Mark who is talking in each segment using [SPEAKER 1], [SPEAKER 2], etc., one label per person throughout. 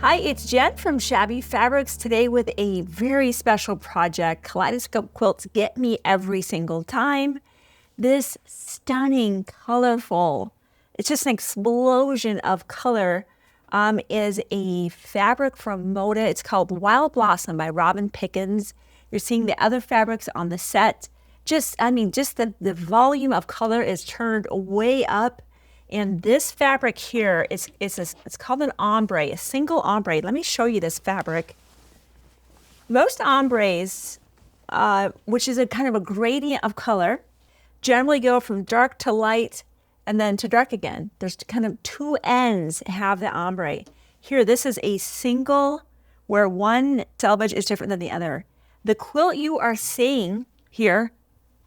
[SPEAKER 1] Hi, it's Jen from Shabby Fabrics today with a very special project. Kaleidoscope quilts get me every single time. This stunning, colorful, it's just an explosion of color, is a fabric from Moda. It's called Wild Blossom by Robin Pickens. You're seeing the other fabrics on the set. Just the volume of color is turned way up. And this fabric here it's called an ombre, a single ombre. Let me show you this fabric. Most ombres, which is a kind of a gradient of color, generally go from dark to light and then to dark again. There's kind of two ends have the ombre. Here, this is a single where one selvage is different than the other. The quilt you are seeing here,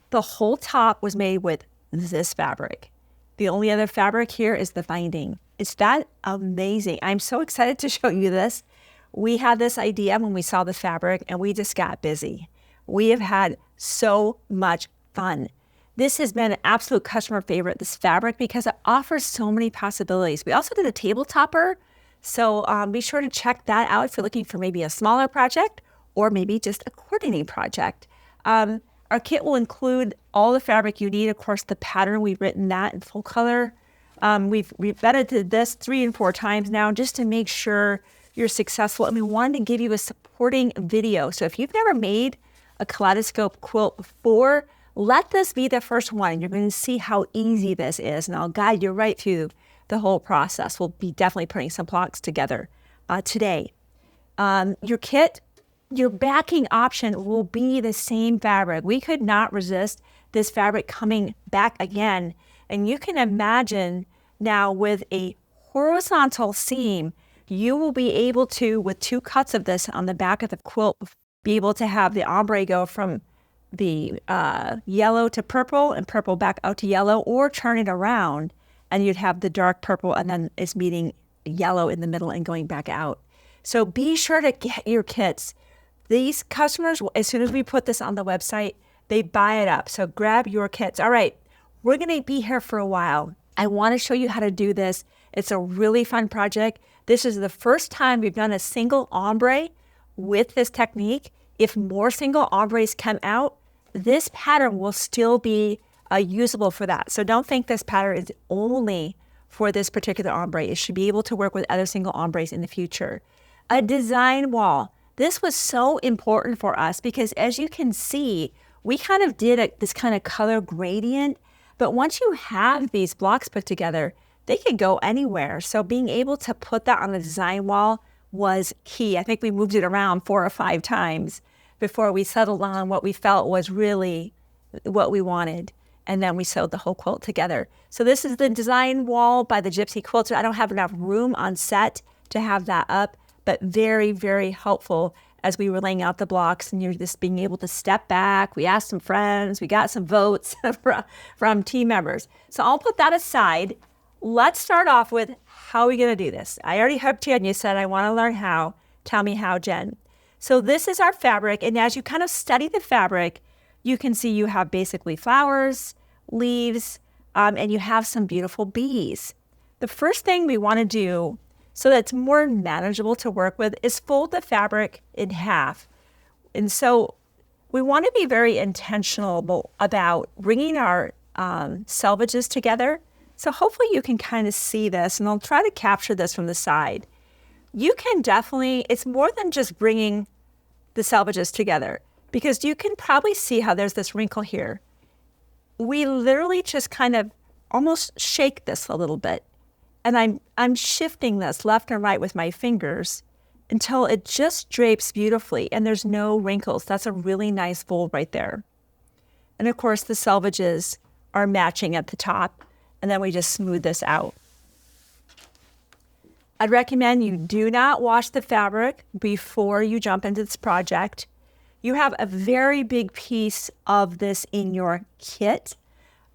[SPEAKER 1] the whole top was made with this fabric. The only other fabric here is the binding. Is that amazing? I'm so excited to show you this. We had this idea when we saw the fabric and we just got busy. We have had so much fun. This has been an absolute customer favorite, this fabric, because it offers so many possibilities. We also did a table topper, so be sure to check that out if you're looking for maybe a smaller project or maybe just a coordinating project. Our kit will include all the fabric you need. Of course, the pattern, we've written that in full color. We've edited this 3 and 4 times now just to make sure you're successful. And we wanted to give you a supporting video. So if you've never made a kaleidoscope quilt before, let this be the first one. You're going to see how easy this is, and I'll guide you right through the whole process. We'll be definitely putting some blocks together today. Your kit, your backing option will be the same fabric. We could not resist this fabric coming back again. And you can imagine now with a horizontal seam, you will be able to, with 2 cuts of this on the back of the quilt, be able to have the ombre go from the yellow to purple and purple back out to yellow, or turn it around and you'd have the dark purple and then it's meeting yellow in the middle and going back out. So be sure to get your kits. These customers, as soon as we put this on the website, they buy it up. So grab your kits. All right, we're going to be here for a while. I want to show you how to do this. It's a really fun project. This is the first time we've done a single ombre with this technique. If more single ombres come out, this pattern will still be usable for that. So don't think this pattern is only for this particular ombre. It should be able to work with other single ombres in the future. A design wall. This was so important for us because, as you can see, we kind of did this kind of color gradient, but once you have these blocks put together, they can go anywhere. So being able to put that on the design wall was key. I think we moved it around 4 or 5 times before we settled on what we felt was really what we wanted. And then we sewed the whole quilt together. So this is the design wall by the Gypsy Quilter. I don't have enough room on set to have that up, but very, very helpful as we were laying out the blocks and you're just being able to step back. We asked some friends, we got some votes from team members. So I'll put that aside. Let's start off with how are we going to do this? I already hooked you and you said, I want to learn how. Tell me how, Jen. So this is our fabric. And as you kind of study the fabric, you can see you have basically flowers, leaves, and you have some beautiful bees. The first thing we want to do so that it's more manageable to work with is fold the fabric in half. And so we want to be very intentional about bringing our selvages together. So hopefully you can kind of see this, and I'll try to capture this from the side. You can definitely, it's more than just bringing the selvages together, because you can probably see how there's this wrinkle here. We literally just kind of almost shake this a little bit. And I'm shifting this left and right with my fingers until it just drapes beautifully and there's no wrinkles. That's a really nice fold right there. And of course, the selvages are matching at the top, and then we just smooth this out. I'd recommend you do not wash the fabric before you jump into this project. You have a very big piece of this in your kit.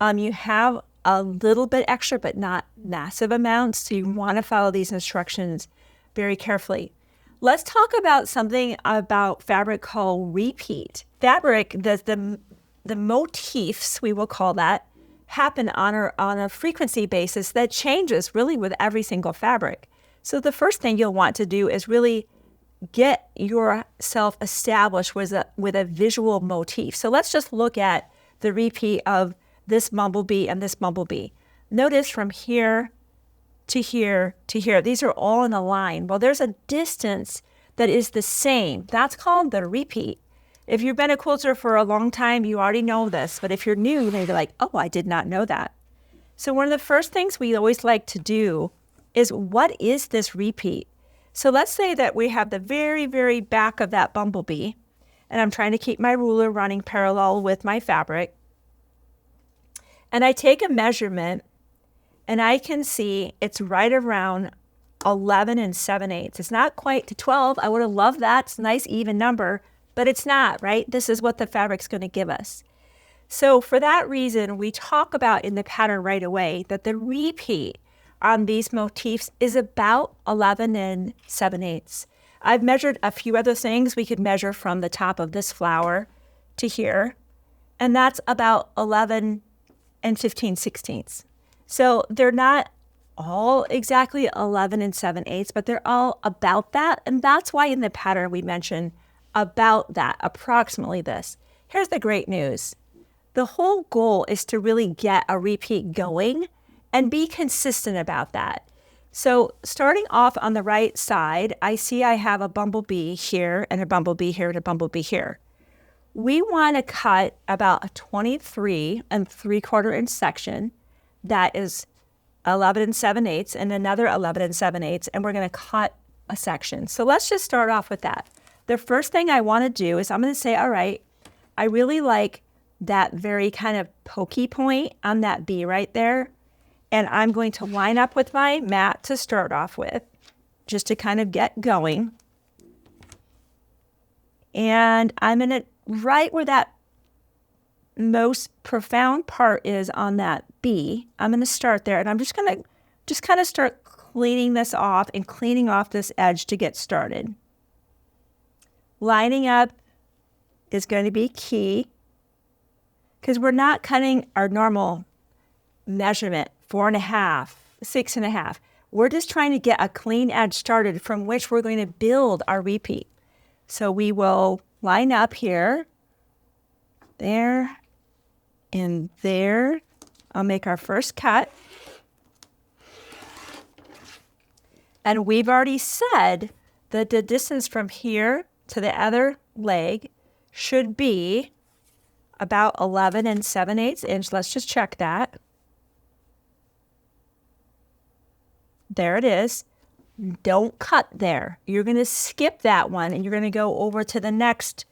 [SPEAKER 1] You have a little bit extra, but not massive amounts. So you want to follow these instructions very carefully. Let's talk about something about fabric called repeat. Fabric, the motifs, we will call that, happen on a frequency basis that changes really with every single fabric. So the first thing you'll want to do is really get yourself established with a visual motif. So let's just look at the repeat of this bumblebee and this bumblebee. Notice from here to here to here, these are all in a line. Well, there's a distance that is the same. That's called the repeat. If you've been a quilter for a long time, you already know this. But if you're new, maybe like, oh, I did not know that. So one of the first things we always like to do is, what is this repeat? So let's say that we have the very, very back of that bumblebee, and I'm trying to keep my ruler running parallel with my fabric. And I take a measurement, and I can see it's right around 11 7/8. It's not quite to 12. I would have loved that. It's a nice even number, but it's not, right? This is what the fabric's going to give us. So for that reason, we talk about in the pattern right away that the repeat on these motifs is about 11 7/8. I've measured a few other things. We could measure from the top of this flower to here, and that's about 11 15/16. So they're not all exactly 11 7/8, but they're all about that. And that's why in the pattern we mention about that, approximately this. Here's the great news. The whole goal is to really get a repeat going and be consistent about that. So starting off on the right side, I see I have a bumblebee here and a bumblebee here and a bumblebee here. We want to cut about a 23 3/4 inch section that is 11 7/8 and another 11 7/8, and we're going to cut a section. So let's just start off with that. The first thing I want to do is I'm going to say, all right, I really like that very kind of pokey point on that bee right there. And I'm going to line up with my mat to start off with, just to kind of get going. And I'm going to, right where that most profound part is on that bee, I'm going to start there. And I'm just going to kind of start cleaning this off and cleaning off this edge to get started. Lining up is going to be key, because we're not cutting our normal measurement, 4.5, 6.5. We're just trying to get a clean edge started from which we're going to build our repeat. So we will line up here, there, and there. I'll make our first cut. And we've already said that the distance from here to the other leg should be about 11 7/8 inch. Let's just check that. There it is. Don't cut there. You're going to skip that one and you're going to go over to the next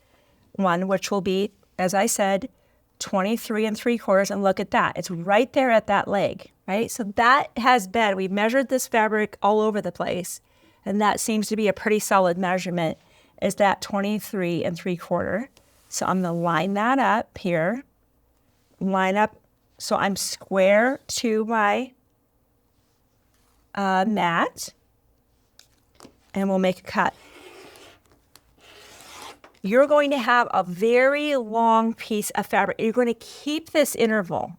[SPEAKER 1] one, which will be, as I said, 23 3/4. And look at that. It's right there at that leg, right? So that has been, we measured this fabric all over the place, and that seems to be a pretty solid measurement, is that 23 3/4. So I'm going to line that up here. Line up so I'm square to my mat, and we'll make a cut. You're going to have a very long piece of fabric. You're going to keep this interval.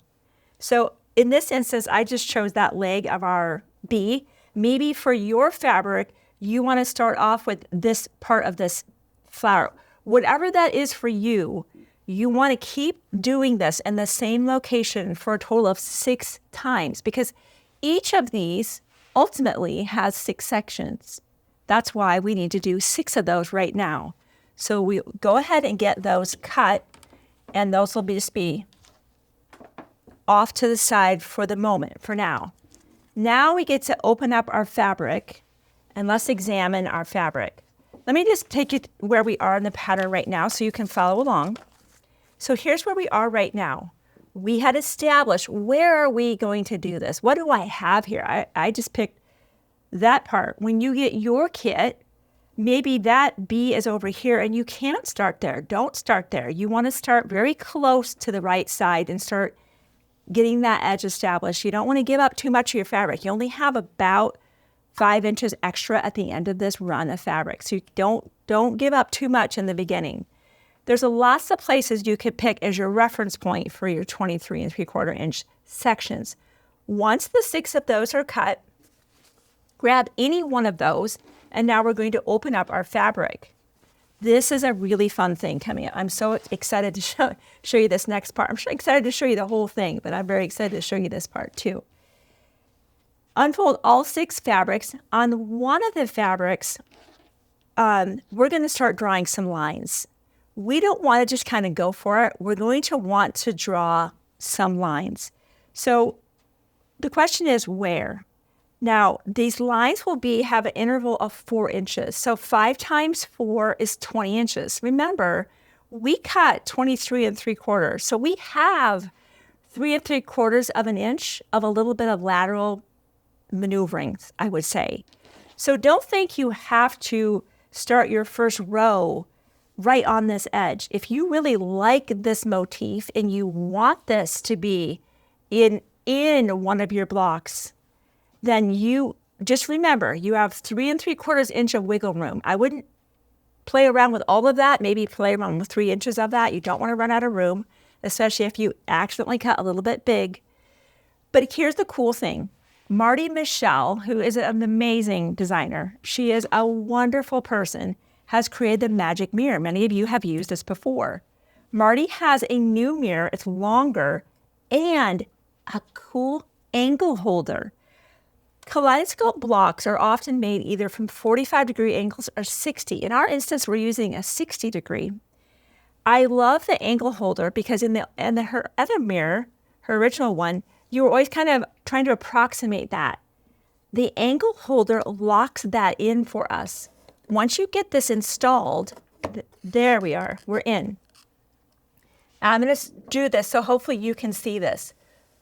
[SPEAKER 1] So in this instance, I just chose that leg of our bee. Maybe for your fabric, you want to start off with this part of this flower. Whatever that is for you, you want to keep doing this in the same location for a total of 6 times, because each of these ultimately has 6 sections. That's why we need to do 6 of those right now. So we go ahead and get those cut, and those will just be off to the side for the moment, for now. Now we get to open up our fabric, and let's examine our fabric. Let me just take you where we are in the pattern right now so you can follow along. So here's where we are right now. We had established, where are we going to do this? What do I have here? I just picked that part. When you get your kit, maybe that bee is over here and you can't start there. Don't start there. You want to start very close to the right side and start getting that edge established. You don't want to give up too much of your fabric. You only have about 5 inches extra at the end of this run of fabric. So you don't give up too much in the beginning. There's lots of places you could pick as your reference point for your 23 3/4 inch sections. Once the 6 of those are cut, Grab any one of those, and now we're going to open up our fabric. This is a really fun thing coming up. I'm so excited to show you this next part. I'm excited to show you the whole thing, but I'm very excited to show you this part too. Unfold all 6 fabrics. On one of the fabrics, we're going to start drawing some lines. We don't want to just kind of go for it. We're going to want to draw some lines. So the question is where? Now, these lines will have an interval of 4 inches. So 5 times 4 is 20 inches. Remember, we cut 23 3/4. So we have 3 3/4 of an inch of a little bit of lateral maneuvering, I would say. So don't think you have to start your first row right on this edge. If you really like this motif and you want this to be in one of your blocks, then you just remember you have 3 3/4 inch of wiggle room. I wouldn't play around with all of that. Maybe play around with 3 inches of that. You don't want to run out of room, especially if you accidentally cut a little bit big. But here's the cool thing. Marty Michelle, who is an amazing designer, she is a wonderful person, has created the magic mirror. Many of you have used this before. Marty has a new mirror. It's longer and a cool angle holder. Kaleidoscope blocks are often made either from 45-degree angles or 60. In our instance, we're using a 60-degree. I love the angle holder because in her other mirror, her original one, you were always kind of trying to approximate that. The angle holder locks that in for us. Once you get this installed, there we are, we're in. I'm going to do this so hopefully you can see this.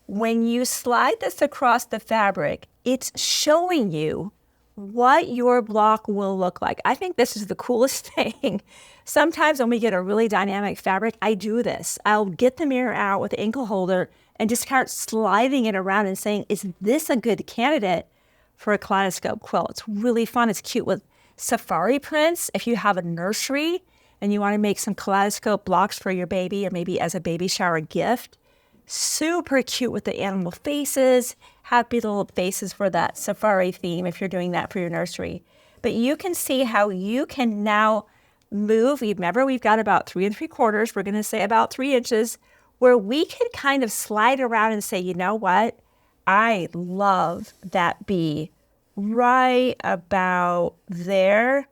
[SPEAKER 1] When you slide this across the fabric, it's showing you what your block will look like. I think this is the coolest thing. Sometimes when we get a really dynamic fabric, I do this. I'll get the mirror out with the ankle holder and just start sliding it around and saying, is this a good candidate for a kaleidoscope quilt? It's really fun. It's cute with safari prints. If you have a nursery and you want to make some kaleidoscope blocks for your baby or maybe as a baby shower gift, super cute with the animal faces, happy little faces for that safari theme if you're doing that for your nursery. But you can see how you can now move. Remember, we've got about 3 3/4. We're going to say about 3 inches, where we can kind of slide around and say, you know what? I love that bee right about there.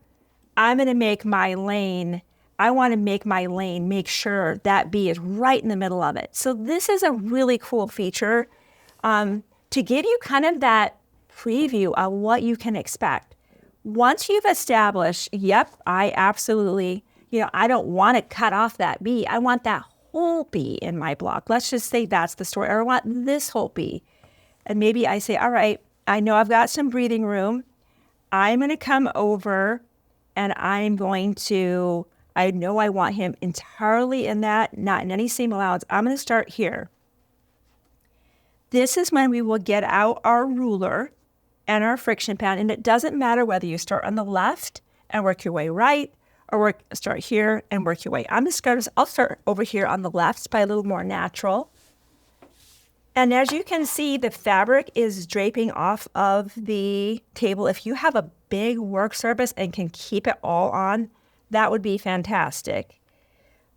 [SPEAKER 1] I'm going to make my lane. I want to make my lane, make sure that bee is right in the middle of it. So this is a really cool feature to give you kind of that preview of what you can expect. Once you've established, yep, I absolutely, I don't want to cut off that bee. I want that whole bee in my block. Let's just say that's the story. Or I want this whole bee. And maybe I say, all right, I know I've got some breathing room. I'm going to come over and I'm going to, I know I want him entirely in that, not in any seam allowance. I'm going to start here. This is when we will get out our ruler and our friction pad. And it doesn't matter whether you start on the left and work your way right, or start here and work your way. I'll start over here on the left by a little more natural. And as you can see, the fabric is draping off of the table. If you have a big work surface and can keep it all on, that would be fantastic.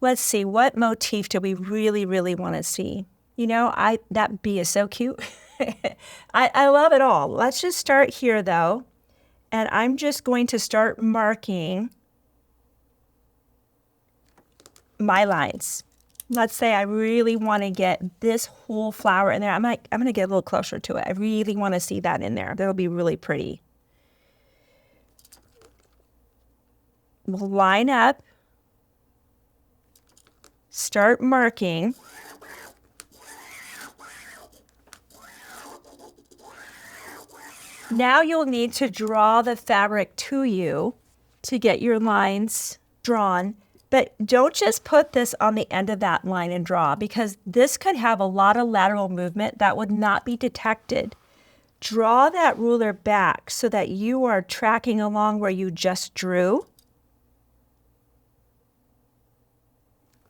[SPEAKER 1] Let's see, what motif do we really, really want to see? That bee is so cute. I love it all. Let's just start here though. And I'm just going to start marking my lines. Let's say I really want to get this whole flower in there. I'm going to get a little closer to it. I really want to see that in there. That'll be really pretty. We'll line up, start marking. Now you'll need to draw the fabric to you to get your lines drawn. But don't just put this on the end of that line and draw, because this could have a lot of lateral movement that would not be detected. Draw that ruler back so that you are tracking along where you just drew.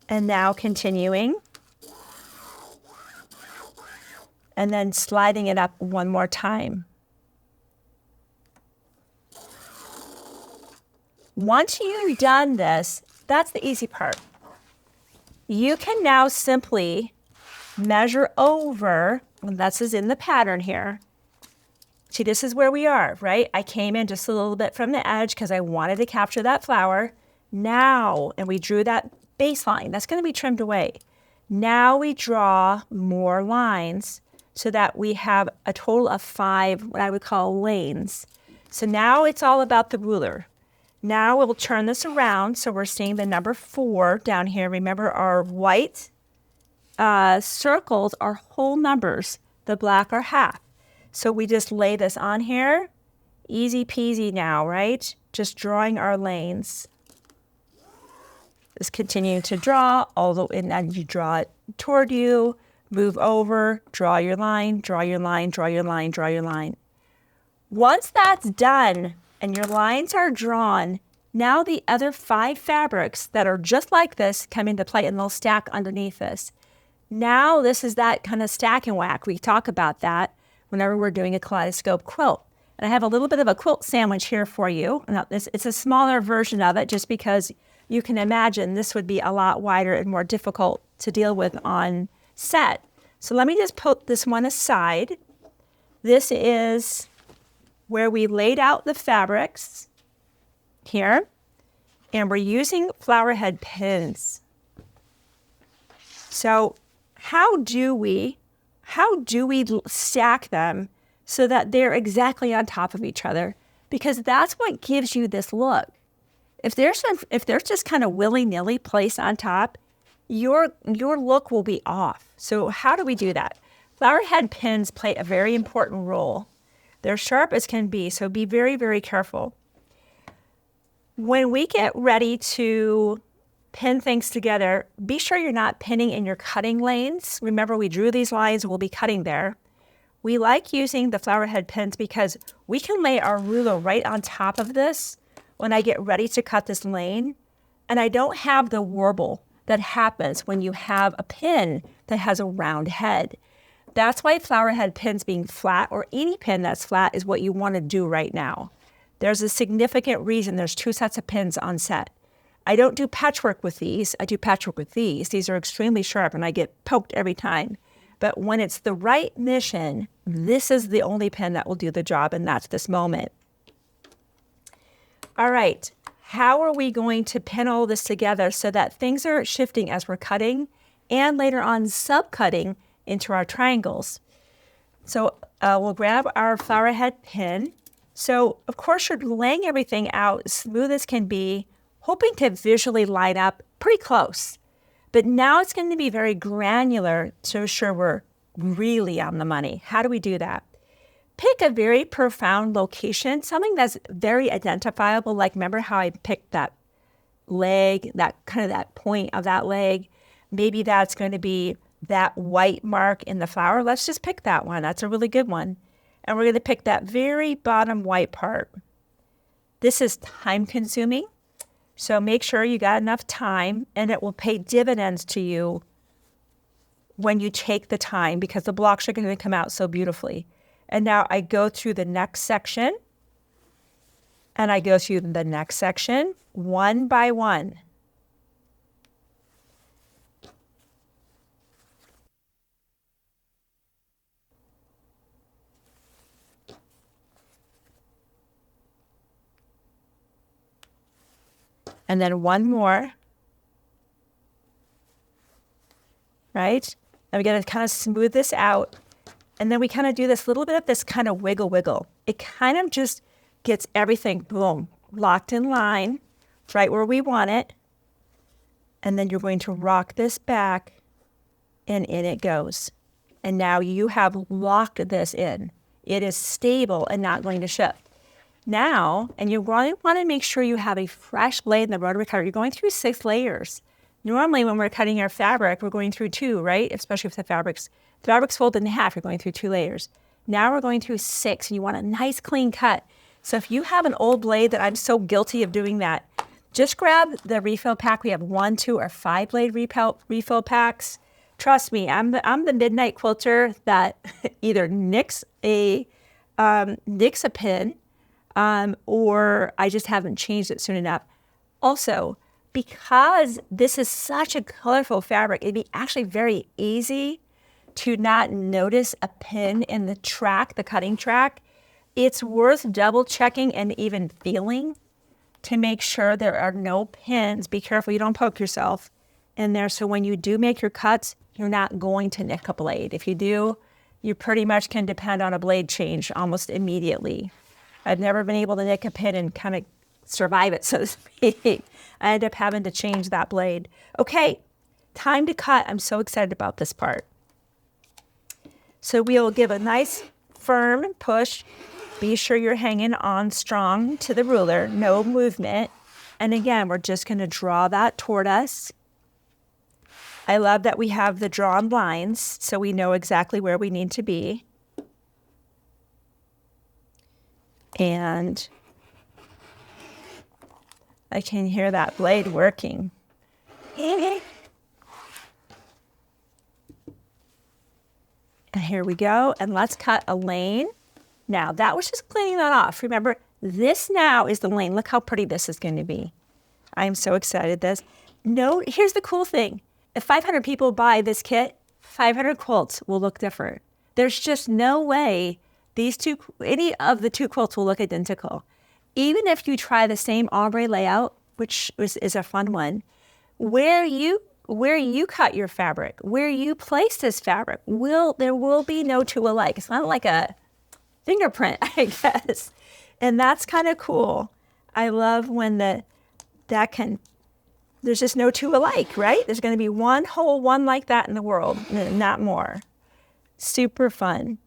[SPEAKER 1] And now continuing. And then sliding it up one more time. Once you've done this, that's the easy part. You can now simply measure over, and this is in the pattern here. See, this is where we are, right? I came in just a little bit from the edge because I wanted to capture that flower. Now, and we drew that baseline, that's going to be trimmed away. Now we draw more lines so that we have a total of 5, what I would call lanes. So now it's all about the ruler. Now we'll turn this around so we're seeing the number 4 down here. Remember, our white circles are whole numbers. The black are half. So we just lay this on here. Easy peasy now, right? Just drawing our lanes. Just continue to draw, and then you draw it toward you, move over, draw your line, draw your line, draw your line, draw your line. Once that's done and your lines are drawn, now the other 5 fabrics that are just like this come into play, and they'll stack underneath this. Now this is that kind of stack and whack. We talk about that whenever we're doing a kaleidoscope quilt. And I have a little bit of a quilt sandwich here for you. Now, it's a smaller version of it just because you can imagine this would be a lot wider and more difficult to deal with on set. So let me just put this one aside. This is where we laid out the fabrics here, and we're using flower head pins. So how do we stack them so that they're exactly on top of each other? Because that's what gives you this look. If there's just kind of willy-nilly placed on top, your look will be off. So how do we do that? Flower head pins play a very important role. They're sharp as can be, so be very, very careful. When we get ready to pin things together, be sure you're not pinning in your cutting lanes. Remember, we drew these lines, we'll be cutting there. We like using the flower head pins because we can lay our ruler right on top of this when I get ready to cut this lane, and I don't have the warble that happens when you have a pin that has a round head. That's why flower head pins being flat, or any pin that's flat, is what you want to do right now. There's a significant reason there's 2 sets of pins on set. I don't do patchwork with these. I do patchwork with these. These are extremely sharp and I get poked every time. But when it's the right mission, this is the only pin that will do the job, and that's this moment. All right, how are we going to pin all this together so that things are shifting as we're cutting and later on subcutting into our triangles? So we'll grab our flower head pin. So of course you're laying everything out as smooth as can be, hoping to visually line up pretty close. But now it's going to be very granular to ensure we're really on the money. How do we do that? Pick a very profound location, something that's very identifiable. Like, remember how I picked that leg, that kind of that point of that leg? Maybe that's going to be that white mark in the flower. Let's just pick that one. That's a really good one. And we're going to pick that very bottom white part. This is time consuming, so make sure you got enough time, and it will pay dividends to you when you take the time, because the blocks are going to come out so beautifully. And now I go through the next section, and I go through the next section one by one. And then one more, right? And we're going to kind of smooth this out. And then we kind of do this little bit of this kind of wiggle, wiggle. It kind of just gets everything, boom, locked in line, right where we want it. And then you're going to rock this back, and in it goes. And now you have locked this in. It is stable and not going to shift. Now, and you want to make sure you have a fresh blade in the rotary cutter. You're going through 6 layers. Normally, when we're cutting our fabric, we're going through 2, right? Especially if the fabric's folded in half, you're going through 2 layers. Now we're going through 6, and you want a nice clean cut. So if you have an old blade, that I'm so guilty of doing that, just grab the refill pack. We have 1, 2, or 5 blade refill packs. Trust me, I'm the midnight quilter that either nicks a pin, or I just haven't changed it soon enough. Also, because this is such a colorful fabric, it'd be actually very easy to not notice a pin in the track, the cutting track. It's worth double checking and even feeling to make sure there are no pins. Be careful you don't poke yourself in there. So when you do make your cuts, you're not going to nick a blade. If you do, you pretty much can depend on a blade change almost immediately. I've never been able to nick a pin and kind of survive it, so to speak. I end up having to change that blade. Okay, time to cut. I'm so excited about this part. So we'll give a nice firm push. Be sure you're hanging on strong to the ruler, no movement. And again, we're just going to draw that toward us. I love that we have the drawn lines so we know exactly where we need to be. And I can hear that blade working. And here we go. And let's cut a lane. Now, that was just cleaning that off. Remember, this now is the lane. Look how pretty this is going to be. I'm so excited. Here's the cool thing. If 500 people buy this kit, 500 quilts will look different. There's just no way any of the two quilts will look identical. Even if you try the same ombre layout, which is a fun one, where you cut your fabric, where you place this fabric, there will be no two alike. It's not like a fingerprint, I guess. And that's kind of cool. I love when there's just no two alike, right? There's going to be one whole one like that in the world, not more. Super fun.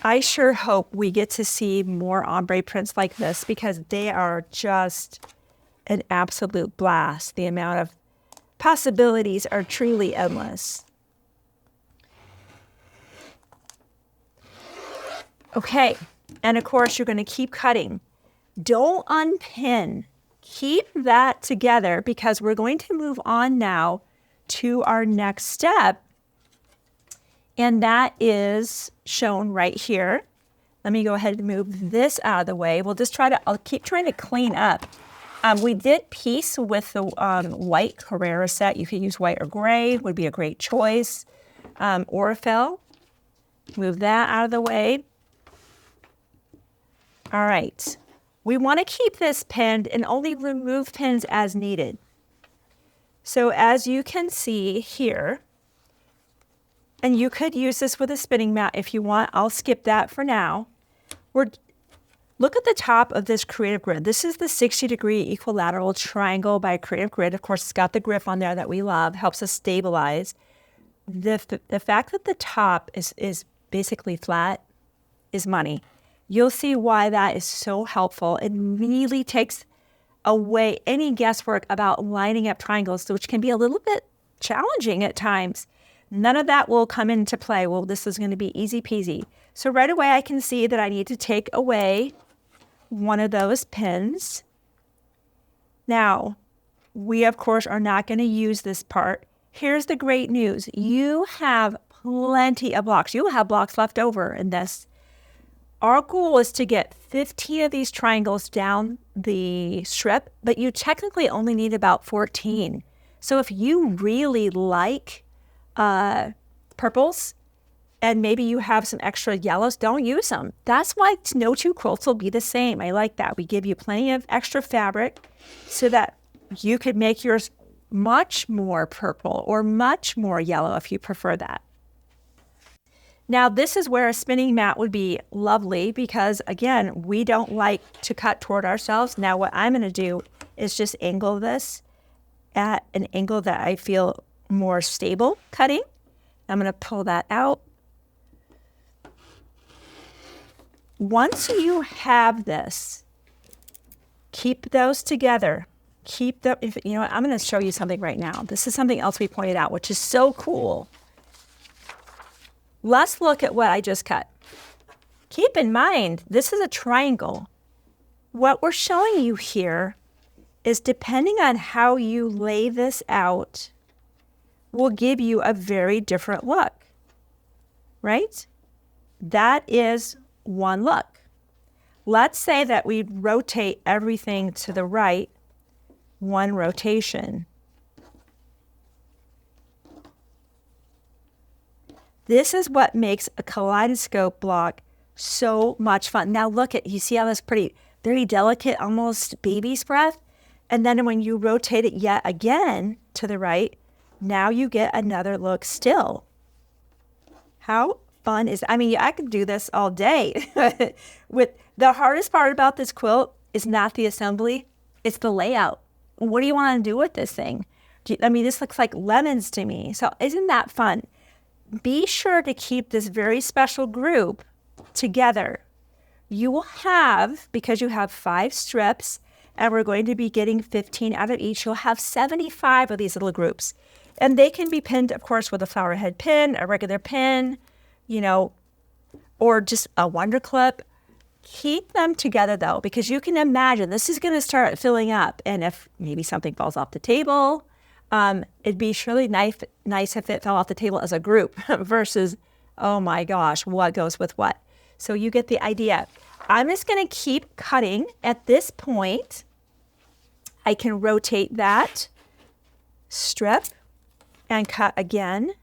[SPEAKER 1] I sure hope we get to see more ombre prints like this because they are just an absolute blast. The amount of possibilities are truly endless. Okay, and of course you're going to keep cutting. Don't unpin. Keep that together because we're going to move on now to our next step. And that is shown right here. Let me go ahead and move this out of the way. I'll keep trying to clean up. We did piece with the white Carrera set. You could use white or gray, would be a great choice. Orifel, move that out of the way. All right, we want to keep this pinned and only remove pins as needed. So as you can see here, and you could use this with a spinning mat if you want. I'll skip that for now. Look at the top of this Creative Grid. This is the 60-degree equilateral triangle by Creative Grid. Of course, it's got the grip on there that we love, helps us stabilize. The fact that the top is basically flat is money. You'll see why that is so helpful. It really takes away any guesswork about lining up triangles, which can be a little bit challenging at times. None of that will come into play. Well, this is going to be easy peasy. So right away, I can see that I need to take away one of those pins. Now, we, of course, are not going to use this part. Here's the great news. You have plenty of blocks. You will have blocks left over in this. Our goal is to get 15 of these triangles down the strip, but you technically only need about 14. So if you really like purples and maybe you have some extra yellows, don't use them. That's why no two quilts will be the same. I like that. We give you plenty of extra fabric so that you could make yours much more purple or much more yellow if you prefer that. Now, this is where a spinning mat would be lovely because, again, we don't like to cut toward ourselves. Now, what I'm going to do is just angle this at an angle that I feel more stable cutting. I'm going to pull that out. Once you have this, keep those together. You know what, I'm going to show you something right now. This is something else we pointed out, which is so cool. Let's look at what I just cut. Keep in mind, this is a triangle. What we're showing you here is depending on how you lay this out, will give you a very different look, right? That is one look. Let's say that we rotate everything to the right, one rotation. This is what makes a kaleidoscope block so much fun. Now look at, you see how that's pretty, very delicate, almost baby's breath? And then when you rotate it yet again to the right, now you get another look still. How fun is, I mean, I could do this all day. With the hardest part about this quilt is not the assembly, it's the layout. What do you want to do with this thing? I mean, this looks like lemons to me. So isn't that fun? Be sure to keep this very special group together. You will have, because you have 5 strips, and we're going to be getting 15 out of each, you'll have 75 of these little groups. And they can be pinned, of course, with a flower head pin, a regular pin, you know, or just a wonder clip. Keep them together, though, because you can imagine this is going to start filling up. And if maybe something falls off the table, it'd be surely nice if it fell off the table as a group versus, oh my gosh, what goes with what? So you get the idea. I'm just going to keep cutting. At this point, I can rotate that strip and cut again.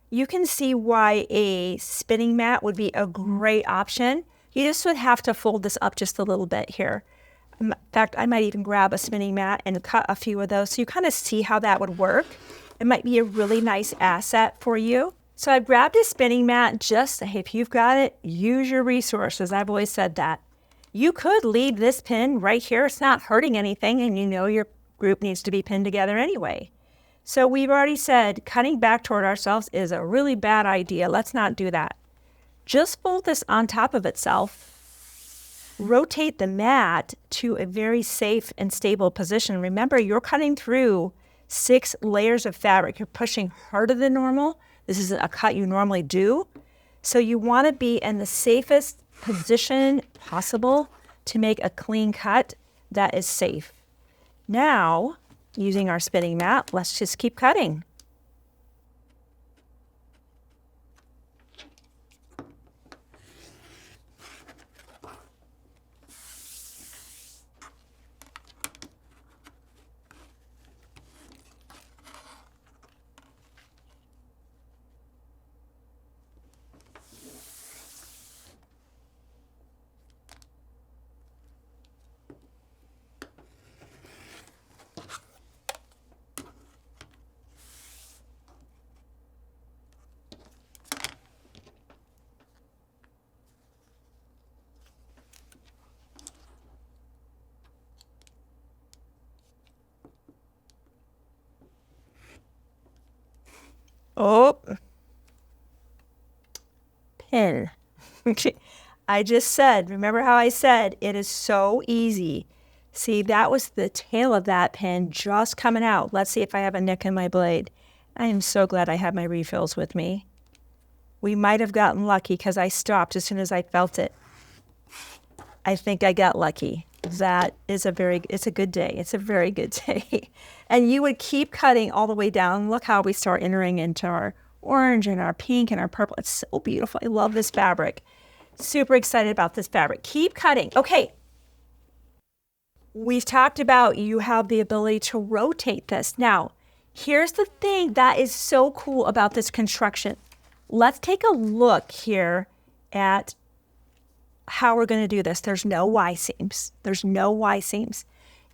[SPEAKER 1] You can see why a spinning mat would be a great option. You just would have to fold this up just a little bit here. In fact, I might even grab a spinning mat and cut a few of those so you kind of see how that would work. It might be a really nice asset for you. So I've grabbed a spinning mat. Just, if you've got it, use your resources. I've always said that. You could leave this pin right here. It's not hurting anything, and you know your group needs to be pinned together anyway. So we've already said cutting back toward ourselves is a really bad idea. Let's not do that. Just fold this on top of itself. Rotate the mat to a very safe and stable position. Remember, you're cutting through 6 layers of fabric. You're pushing harder than normal. This is a cut you normally do. So you want to be in the safest position possible to make a clean cut that is safe. Now, using our spinning mat, let's just keep cutting. Oh, pin. I just said, remember how I said it is so easy. See, that was the tail of that pin just coming out. Let's see if I have a nick in my blade. I am so glad I have my refills with me. We might have gotten lucky because I stopped as soon as I felt it. I think I got lucky. That is it's a good day. It's a very good day. And you would keep cutting all the way down. Look how we start entering into our orange and our pink and our purple. It's so beautiful. I love this fabric. Super excited about this fabric. Keep cutting. Okay. We've talked about you have the ability to rotate this. Now, here's the thing that is so cool about this construction. Let's take a look here at how we're going to do this. There's no Y seams. There's no Y seams.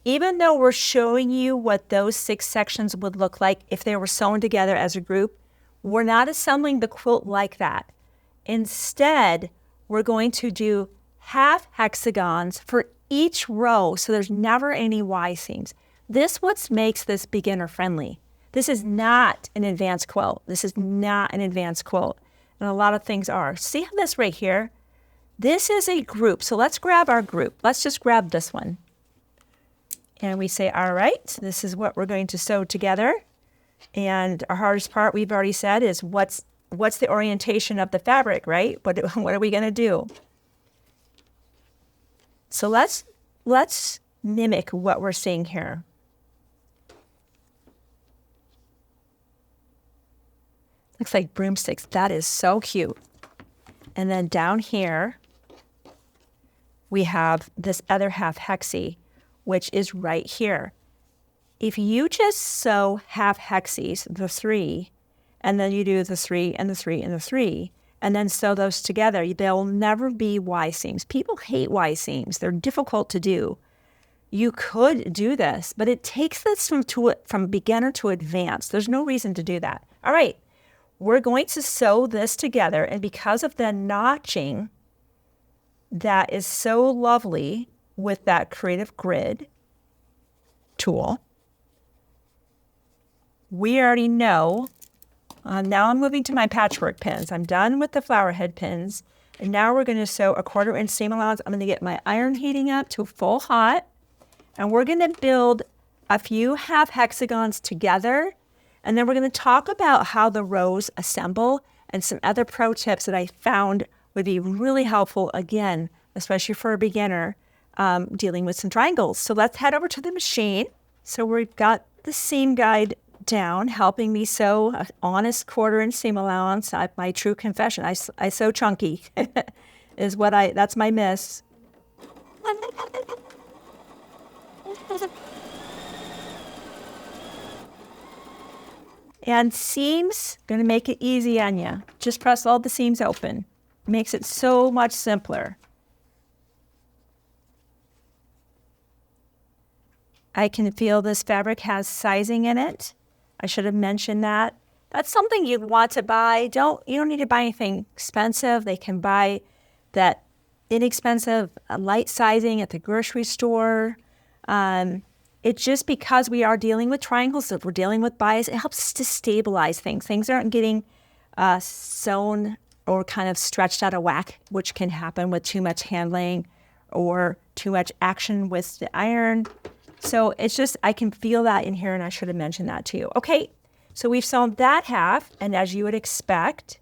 [SPEAKER 1] Even though we're showing you what those 6 sections would look like if they were sewn together as a group, we're not assembling the quilt like that. Instead, we're going to do half hexagons for each row, so there's never any Y seams. This what makes this beginner friendly. This is not an advanced quilt. This is not an advanced quilt. And a lot of things are. See how this right here? This is a group. So let's grab our group. Let's just grab this one. And we say, all right, this is what we're going to sew together. And our hardest part, we've already said, is what's the orientation of the fabric, right? What are we going to do? So let's mimic what we're seeing here. Looks like broomsticks. That is so cute. And then down here, we have this other half hexie, which is right here. If you just sew half hexies, the 3, and then you do the 3 and the 3 and the 3, and then sew those together, they'll never be Y seams. People hate Y seams. They're difficult to do. You could do this, but it takes this from beginner to advanced. There's no reason to do that. All right, we're going to sew this together, and because of the notching that is so lovely with that Creative Grid tool, we already know. Now I'm moving to my patchwork pins. I'm done with the flower head pins, and now we're going to sew a 1/4 inch seam allowance. I'm going to get my iron heating up to full hot, and we're going to build a few half hexagons together, and then we're going to talk about how the rows assemble and some other pro tips that I found would be really helpful, again, especially for a beginner dealing with some triangles. So let's head over to the machine. So we've got the seam guide down, helping me sew an honest 1/4 inch seam allowance. My true confession, I sew chunky is that's my miss. And seams, gonna make it easy on you. Just press all the seams open. Makes it so much simpler. I can feel this fabric has sizing in it. I should have mentioned that. That's something you'd want to buy. You don't need to buy anything expensive. They can buy that inexpensive light sizing at the grocery store. It's just because we are dealing with triangles, if we're dealing with bias, it helps us to stabilize things. Things aren't getting sewn or kind of stretched out of whack, which can happen with too much handling or too much action with the iron. So it's just, I can feel that in here, and I should have mentioned that to you. Okay, so we've sewn that half, and as you would expect,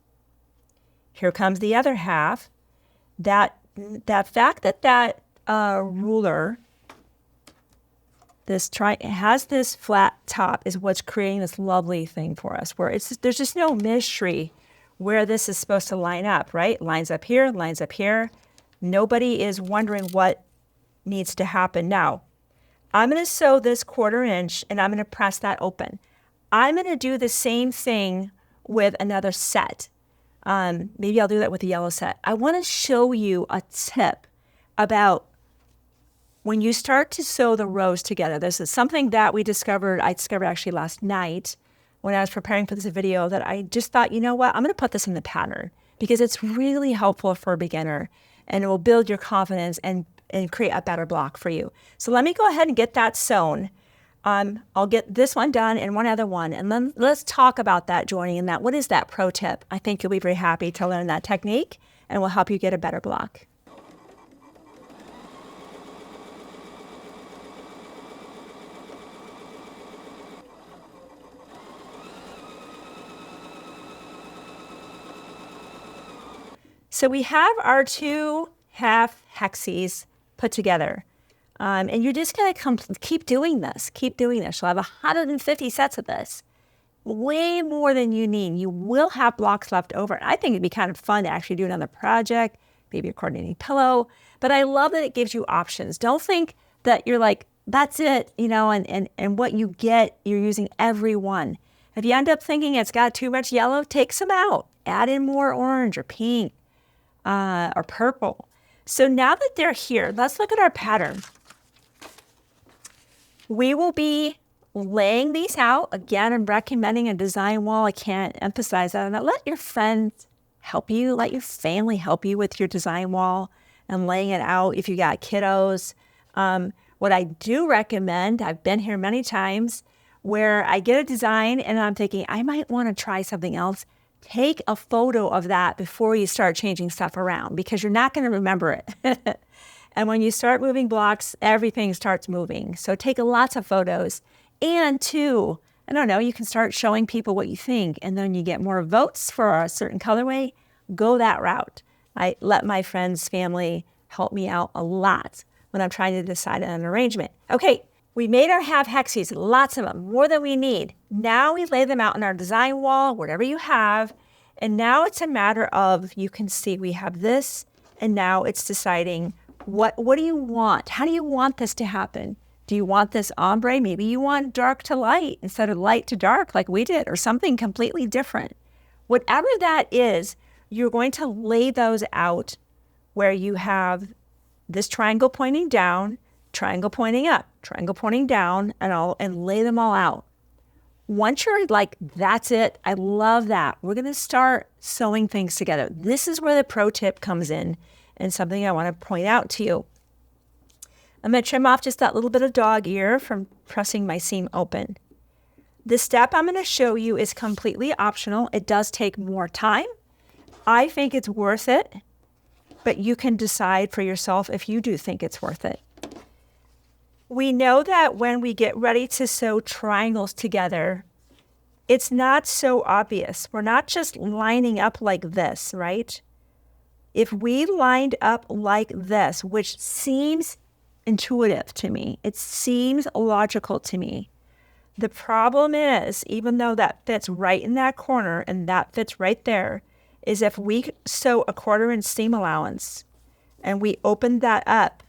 [SPEAKER 1] here comes the other half. That fact that ruler, has this flat top is what's creating this lovely thing for us, where there's just no mystery where this is supposed to line up, right? Lines up here, lines up here. Nobody is wondering what needs to happen. Now, I'm going to sew this 1/4 inch, and I'm going to press that open. I'm going to do the same thing with another set. Maybe I'll do that with the yellow set. I want to show you a tip about when you start to sew the rows together. This is something that I discovered actually last night when I was preparing for this video, that I just thought, you know what, I'm going to put this in the pattern because it's really helpful for a beginner, and it will build your confidence and create a better block for you. So let me go ahead and get that sewn. I'll get this one done and one other one, and then let's talk about that joining and that. What is that pro tip? I think you'll be very happy to learn that technique, and will help you get a better block. So we have our 2 half hexies put together. And you're just going to keep doing this. Keep doing this. You'll have 150 sets of this. Way more than you need. You will have blocks left over. I think it'd be kind of fun to actually do another project, maybe a coordinating pillow. But I love that it gives you options. Don't think that you're like, that's it, and what you get, you're using every one. If you end up thinking it's got too much yellow, take some out. Add in more orange or pink or purple. So now that they're here, let's look at our pattern. We will be laying these out. Again, I'm recommending a design wall. I can't emphasize that. And let your friends help you. Let your family help you with your design wall and laying it out if you got kiddos. What I do recommend, I've been here many times, where I get a design and I'm thinking, I might want to try something else. Take a photo of that before you start changing stuff around, because you're not going to remember it. And when you start moving blocks, everything starts moving. So take lots of photos. And 2, I don't know, you can start showing people what you think, and then you get more votes for a certain colorway. Go that route. I let my friends, family help me out a lot when I'm trying to decide on an arrangement. Okay, we made our half hexies, lots of them, more than we need. Now we lay them out on our design wall, whatever you have. And now it's a matter of, you can see we have this, and now it's deciding What do you want? How do you want this to happen? Do you want this ombre? Maybe you want dark to light instead of light to dark like we did, or something completely different. Whatever that is, you're going to lay those out where you have this triangle pointing down, triangle pointing up, triangle pointing down, and lay them all out. Once you're like, that's it, I love that, we're going to start sewing things together. This is where the pro tip comes in, and something I want to point out to you. I'm going to trim off just that little bit of dog ear from pressing my seam open. The step I'm going to show you is completely optional. It does take more time. I think it's worth it, but you can decide for yourself if you do think it's worth it. We know that when we get ready to sew triangles together, it's not so obvious. We're not just lining up like this, right? If we lined up like this, which seems intuitive to me, it seems logical to me. The problem is, even though that fits right in that corner and that fits right there, is if we sew a 1/4 inch seam allowance and we open that up,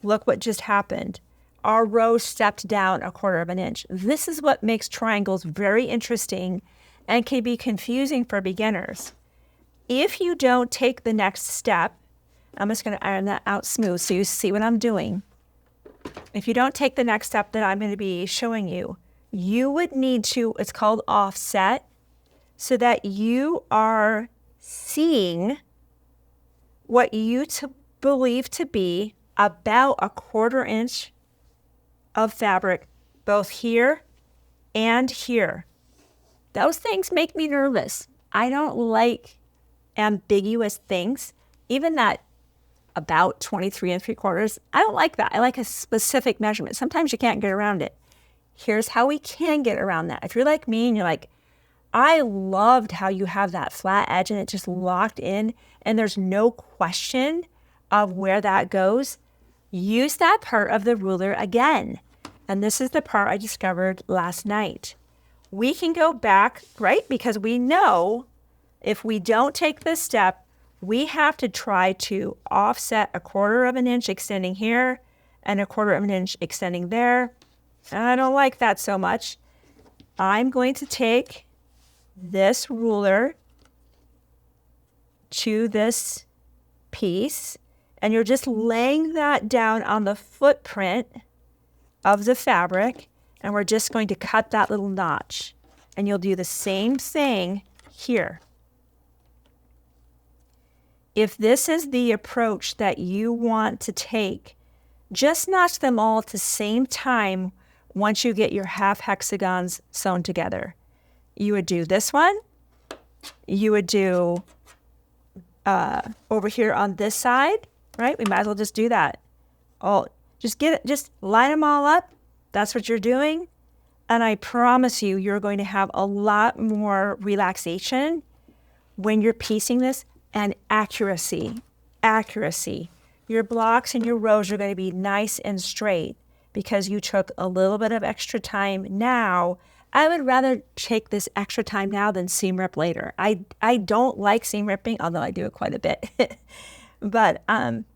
[SPEAKER 1] look what just happened. Our row stepped down a 1/4 inch. This is what makes triangles very interesting and can be confusing for beginners. If you don't take the next step, I'm just going to iron that out smooth so you see what I'm doing. If you don't take the next step that I'm going to be showing you, you would need to, it's called offset, so that you are seeing what you believe to be about a 1/4 inch of fabric, both here and here. Those things make me nervous. I don't like ambiguous things. Even that about 23 3/4, I don't like that. I like a specific measurement. Sometimes you can't get around it. Here's how we can get around that. If you're like me and you're like, I loved how you have that flat edge and it just locked in and there's no question of where that goes, use that part of the ruler again. And this is the part I discovered last night. We can go back, right? Because we know if we don't take this step, we have to try to offset a 1/4 inch extending here and a 1/4 inch extending there. And I don't like that so much. I'm going to take this ruler to this piece, and you're just laying that down on the footprint of the fabric, and we're just going to cut that little notch. And you'll do the same thing here. If this is the approach that you want to take, just notch them all at the same time once you get your half hexagons sewn together. You would do this one. You would do over here on this side, right? We might as well just do that. Just line them all up. That's what you're doing. And I promise you, you're going to have a lot more relaxation when you're piecing this, and accuracy. Your blocks and your rows are going to be nice and straight because you took a little bit of extra time now. I would rather take this extra time now than seam rip later. I don't like seam ripping, although I do it quite a bit. But I'm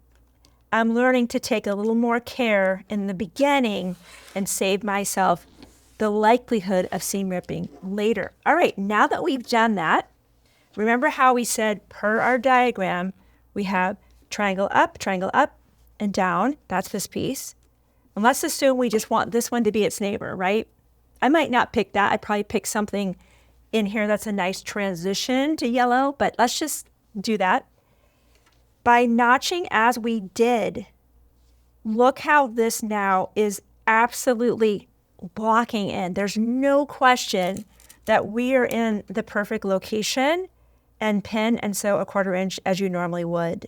[SPEAKER 1] learning to take a little more care in the beginning and save myself the likelihood of seam ripping later. All right, now that we've done that, remember how we said per our diagram, we have triangle up, and down. That's this piece. And let's assume we just want this one to be its neighbor, right? I might not pick that. I'd probably pick something in here that's a nice transition to yellow, but let's just do that. By notching as we did, look how this now is absolutely blocking in. There's no question that we are in the perfect location and pin and sew a 1/4 inch as you normally would.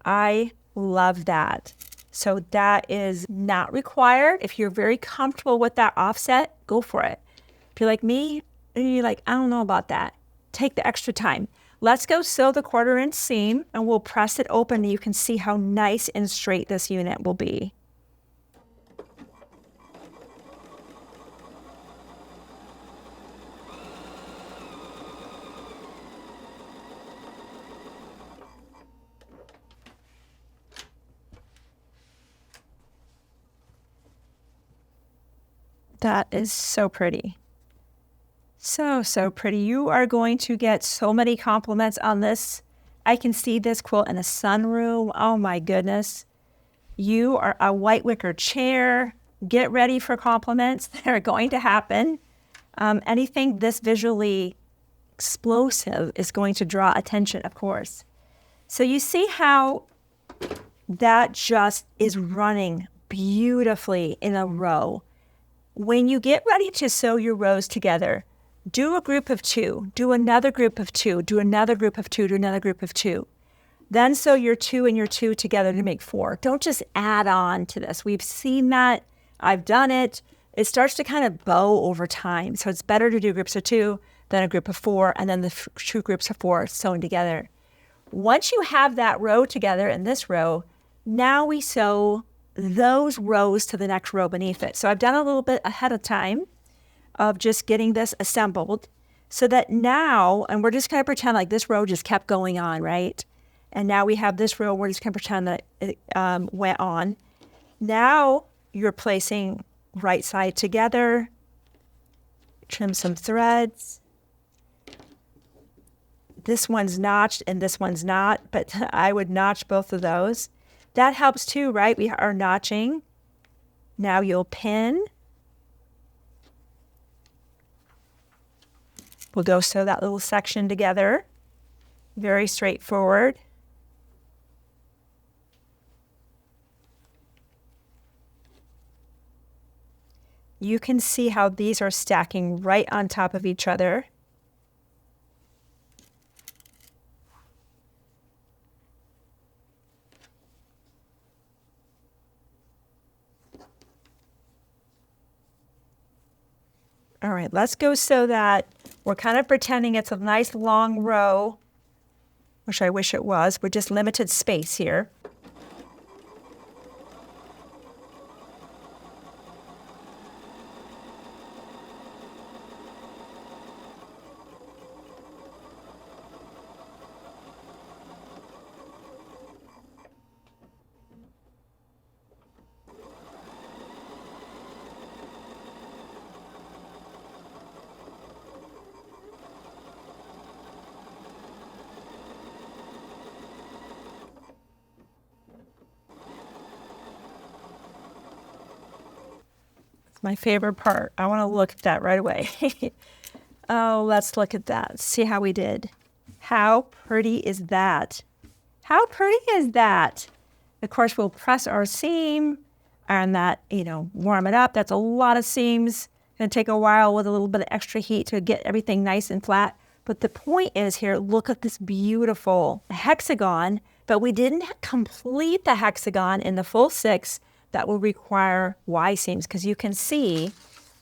[SPEAKER 1] I love that. So that is not required. If you're very comfortable with that offset, go for it. If you're like me and you're like, I don't know about that, take the extra time. Let's go sew the 1/4 inch seam and we'll press it open and you can see how nice and straight this unit will be. That is so pretty. So, so pretty. You are going to get so many compliments on this. I can see this quilt in a sunroom. Oh my goodness. You are a white wicker chair. Get ready for compliments. They're going to happen. Anything this visually explosive is going to draw attention, of course. So you see how that just is running beautifully in a row. When you get ready to sew your rows together, do a group of 2, do another group of 2, do another group of 2, do another group of 2. Then sew your 2 and your 2 together to make 4. Don't just add on to this. We've seen that. I've done it. It starts to kind of bow over time. So it's better to do groups of 2, then a group of 4, and then the 2 groups of 4 sewn together. Once you have that row together in this row, now we sew those rows to the next row beneath it. So I've done a little bit ahead of time of just getting this assembled so that now, and we're just going to pretend like this row just kept going on, right? And now we have this row, we're just going to pretend that it went on. Now you're placing right side together, trim some threads. This one's notched and this one's not, but I would notch both of those. That helps too, right? We are notching. Now you'll pin. We'll go sew that little section together. Very straightforward. You can see how these are stacking right on top of each other. All right, let's go sew that. We're kind of pretending it's a nice long row, which I wish it was. We're just limited space here. My favorite part. I want to look at that right away. Oh, let's look at that. See how we did. How pretty is that? How pretty is that? Of course, we'll press our seam and that, warm it up. That's a lot of seams. Going to take a while with a little bit of extra heat to get everything nice and flat. But the point is here, look at this beautiful hexagon, but we didn't complete the hexagon in the full 6. That will require Y seams, because you can see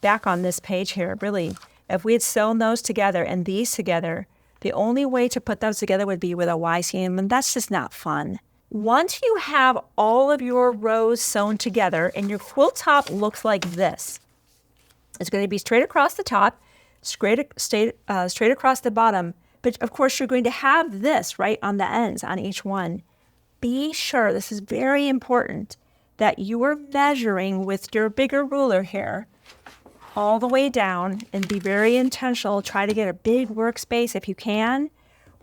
[SPEAKER 1] back on this page here, really, if we had sewn those together and these together, the only way to put those together would be with a Y seam, and that's just not fun. Once you have all of your rows sewn together and your quilt top looks like this, it's going to be straight across the top, straight across the bottom, but of course you're going to have this right on the ends on each one. Be sure, this is very important, that you are measuring with your bigger ruler here all the way down, and be very intentional. Try to get a big workspace if you can.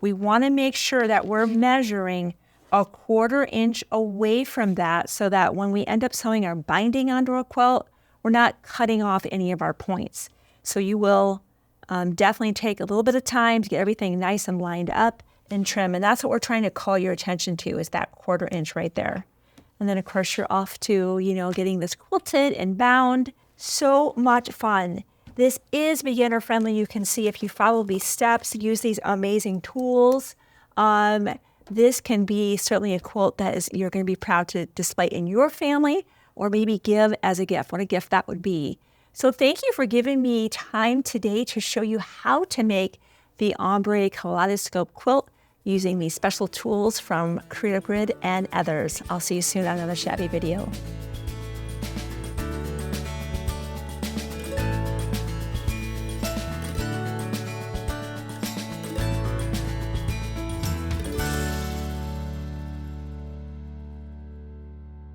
[SPEAKER 1] We want to make sure that we're measuring a 1/4 inch away from that so that when we end up sewing our binding onto a quilt, we're not cutting off any of our points. So you will definitely take a little bit of time to get everything nice and lined up and trim. And that's what we're trying to call your attention to, is that 1/4 inch right there. And then, of course, you're off to, getting this quilted and bound. So much fun. This is beginner friendly. You can see if you follow these steps, use these amazing tools. This can be certainly a quilt that you're going to be proud to display in your family, or maybe give as a gift. What a gift that would be. So thank you for giving me time today to show you how to make the Ombre Kaleidoscope Quilt using these special tools from Creative Grid and others. I'll see you soon on another Shabby video.